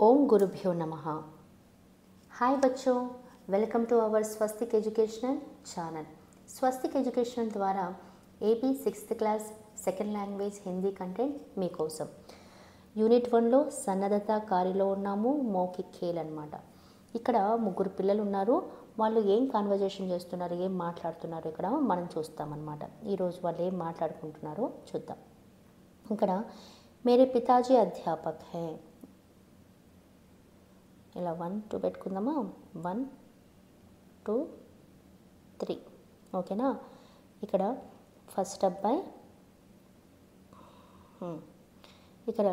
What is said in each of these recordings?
ओम गुरुभ्यो नमः। हाय बच्चों, welcome to our Swastik educational channel. Swastik educational द्वारा AP 6th class second language Hindi content మీకోసం. యూనిట్ 1లో సన్నద్ధత కార్యలో ఉన్నాము. మౌఖిక్ ఖేల్ అనమాట. ఇక్కడ ముగ్గురు పిల్లలు ఉన్నారు. వాళ్ళు ఏం కాన్వర్జేషన్ చేస్తున్నారు, ఏం మాట్లాడుతున్నారు ఇక్కడ మనం చూస్తామన్నమాట. ఈరోజు వాళ్ళు ఏం మాట్లాడుకుంటున్నారో చూద్దాం. ఇక్కడ మేరే పితాజీ అధ్యాపక్ హై. ఇలా 1 2 పెట్టుకుందామా. 1 2 3 ఓకేనా. ఇక్కడ ఫస్ట్ అబ్బాయి ఇక్కడ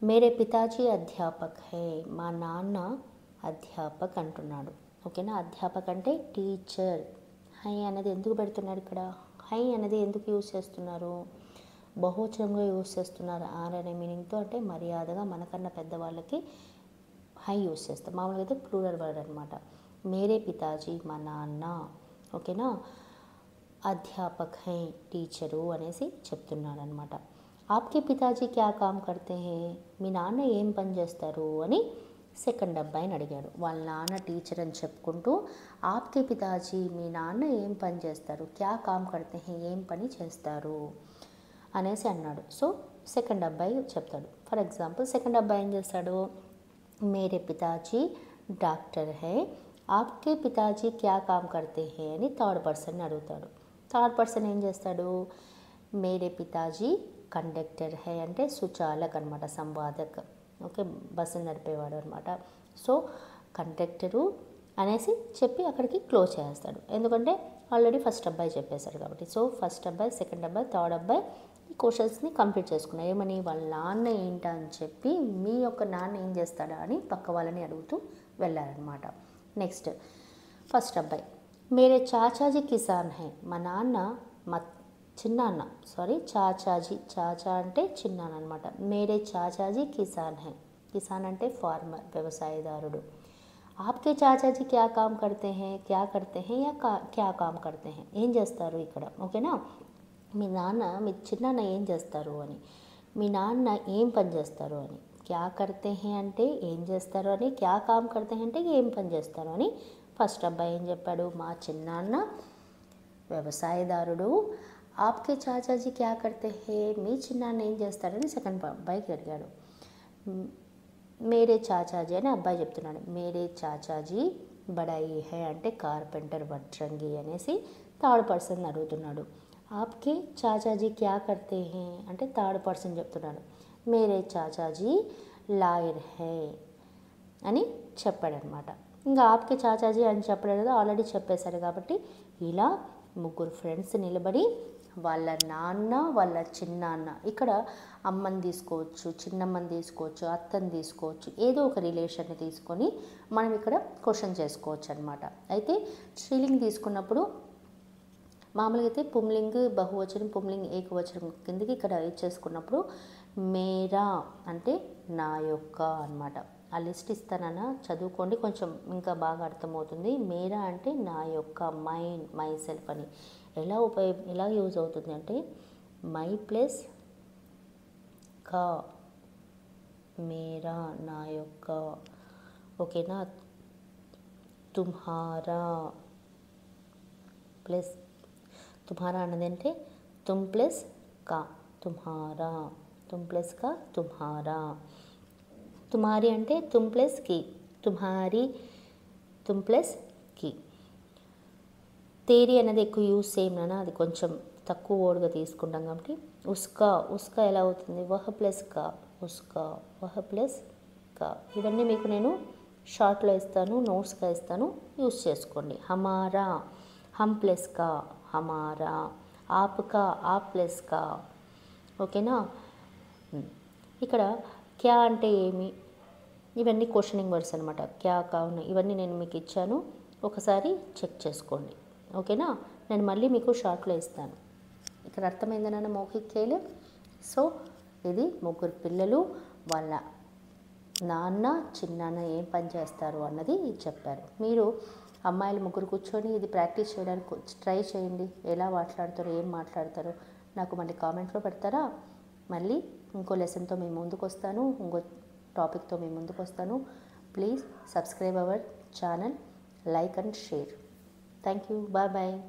మేరే పితాజీ అధ్యాపక్ హై, మా నాన్న అధ్యాపక్ అంటున్నాడు. ఓకేనా. అధ్యాపక్ అంటే టీచర్. హై అనేది ఎందుకు పెడుతున్నారు ఇక్కడ? హై అనేది ఎందుకు యూజ్ చేస్తున్నారు? బహువచనంగా యూజ్ చేస్తున్నారు. ఆర్ అనే మీనింగ్తో, అంటే మర్యాదగా మనకన్నా పెద్దవాళ్ళకి హై యూజ్ చేస్తాం. మామూలుగా అయితే ప్లూరల్ వర్డ్ అనమాట. మేరే పితాజీ మా నాన్న. ఓకేనా. అధ్యాపక్ హై టీచరు అనేసి చెప్తున్నాడు అనమాట. ఆప్కే పితాజీ క్యా కామ్ కర్తే హై, మీ నాన్న ఏం పని చేస్తారు అని సెకండ్ అబ్బాయిని అడిగాడు. వాళ్ళ నాన్న టీచర్ అని చెప్పుకుంటూ ఆప్కే పితాజీ మీ నాన్న ఏం పని చేస్తారు, క్యా కామ్ కర్తే హై ఏం పని చేస్తారు అనేసి అన్నాడు. సో సెకండ్ అబ్బాయి చెప్తాడు. ఫర్ ఎగ్జాంపుల్ సెకండ్ అబ్బాయి ఏం చేస్తాడు, మేరే పితాజీ డాక్టర్ హై, ఆప్కే పితాజీ క్యా కామ్ కర్తే హై అని థర్డ్ పర్సన్ని అడుగుతాడు. థర్డ్ పర్సన్ ఏం చేస్తాడు, మేరే పితాజీ కండక్టర్ హై అంటే సుచాలక్ అనమాట, సంవాదక్. ఓకే, బస్సు నడిపేవాడు అనమాట. సో కండక్టరు అనేసి చెప్పి అక్కడికి క్లోజ్ చేస్తాడు. ఎందుకంటే ఆల్రెడీ ఫస్ట్ అబ్బాయి చెప్పేశాడు కాబట్టి. సో ఫస్ట్ అబ్బాయి, సెకండ్ అబ్బాయి, థర్డ్ అబ్బాయి ఈ క్వశ్చన్స్ని కంప్లీట్ చేసుకున్నారు. ఏమని, వాళ్ళ నాన్న ఏంటా అని చెప్పి మీ యొక్క నాన్న ఏం చేస్తాడా అని పక్క వాళ్ళని అడుగుతూ వెళ్ళారనమాట. నెక్స్ట్ ఫస్ట్ అబ్బాయి, మేరే చాచాజీ కిసాన్ హై, మా నాన్న మా చిన్నాన్న, సారీ చాచాజీ, చాచా అంటే చిన్నాన్న అనమాట. మేరే చాచాజీ కిసాన్ హై, కిసాన్ అంటే ఫార్మర్, వ్యవసాయదారుడు. ఆప్కే చాచాజీ క్యా కామ్ కర్తే హై, క్యా కర్తే హై యా క్యా కామ్ కర్తే హై, ఏం చేస్తారు ఇక్కడ. ఓకేనా. మీ నాన్న, మీ చిన్నాన్న ఏం చేస్తారు అని, మీ నాన్న ఏం పని చేస్తారు అని. క్యా కర్తే హై అంటే ఏం చేస్తారు అని, క్యా కామ్ కర్తే హై అంటే ఏం పని చేస్తారు అని. ఫస్ట్ అబ్బాయి ఏం చెప్పాడు, మా చిన్నాన్న వ్యవసాయదారుడు. ఆప్కే చాచాజీ క్యా కర్తే హై, మీ చిన్నాన్న ఏం చేస్తారని సెకండ్ అబ్బాయికి అడిగాడు. మేరే చాచాజీ అని అబ్బాయి చెప్తున్నాడు. మేరే చాచాజీ బడాయి హై అంటే కార్పెంటర్, వడ్రంగి అనేసి థర్డ్ పర్సన్ అడుగుతున్నాడు. ఆప్కే చాచాజీ క్యా కర్తే హై అంటే థర్డ్ పర్సన్ చెప్తున్నాడు. మేరే చాచాజీ లాయర్ హై అని చెప్పాడనమాట. ఇంకా ఆప్కే చాచాజీ అని చెప్పలేదు కదా, ఆల్రెడీ చెప్పేశారు కాబట్టి ఇలా ముగ్గురు ఫ్రెండ్స్ నిలబడి వాళ్ళ నాన్న, వాళ్ళ చిన్నాన్న, ఇక్కడ అమ్మని తీసుకోవచ్చు, చిన్నమ్మని తీసుకోవచ్చు, అత్తని తీసుకోవచ్చు, ఏదో ఒక రిలేషన్ని తీసుకొని మనం ఇక్కడ క్వశ్చన్ చేసుకోవచ్చు అనమాట. అయితే స్త్రీలింగ్ తీసుకున్నప్పుడు మామూలుగా అయితే పుంలింగ్ బహువచనం, పుంలింగ్ ఏకవచనం కిందకి ఇక్కడ ఇచ్చేసుకున్నప్పుడు మేరా అంటే నా యొక్క అనమాట. ఆ లిస్ట్ ఇస్తానన్నా చదువుకోండి, కొంచెం ఇంకా బాగా అర్థమవుతుంది. మేరా అంటే నా యొక్క, మై సెల్ఫ్ అని. ఎలా యూజ్ అవుతుంది అంటే మై ప్లస్ కా, మేరా నా యొక్క. ఓకేనా. తుమ్హారా ప్లస్, తుమ్హారా అన్నది అంటే తుమ్ ప్లస్ కా, తుమ్హారా, తుమ్ ప్లస్ కా తుమ్హారా. తుమ్హారీ అంటే తుమ్ ప్లస్ కి, తుమ్హారీ తుమ్ ప్లస్ కి. తేరీ అనేది ఎక్కువ యూజ్ చేయమన్నా, అది కొంచెం తక్కువ వర్డ్గా తీసుకుంటాం కాబట్టి. ఉస్కా, ఉస్కా ఎలా అవుతుంది, వహ ప్లస్ కా, ఉస్కా, వహ ప్లస్ కా. ఇవన్నీ మీకు నేను షార్ట్లో ఇస్తాను, నోట్స్గా ఇస్తాను, యూజ్ చేసుకోండి. హమారా, హమ్ ప్లస్ కా హమారా. ఆప్కా, ఆప్ ప్లస్ కా. ఓకేనా. ఇక్కడ క్యా అంటే ఏమి, ఇవన్నీ క్వశ్చనింగ్ వర్డ్స్ అనమాట. క్యా కావున ఇవన్నీ నేను మీకు ఇచ్చాను, ఒకసారి చెక్ చేసుకోండి. ఓకేనా. నేను మళ్ళీ మీకు షార్ట్లో ఇస్తాను. ఇక్కడ అర్థమైందన్న మౌఖిక్ ఖేల్. సో ఇది ముగ్గురు పిల్లలు వాళ్ళ నాన్న, చిన్నాన్న ఏం పని చేస్తారు అన్నది చెప్పారు. మీరు అమ్మాయిలు ముగ్గురు కూర్చొని ఇది ప్రాక్టీస్ చేయడానికి ట్రై చేయండి. ఎలా మాట్లాడతారో, ఏం మాట్లాడతారో నాకు మళ్ళీ కామెంట్లో పెడతారా. మళ్ళీ ఇంకో లెసన్తో మేము ముందుకు వస్తాను. ఇంకో టాపిక్తో మీ ముందుకు వస్తాను. Please subscribe our channel, like and share. Thank you. Bye bye.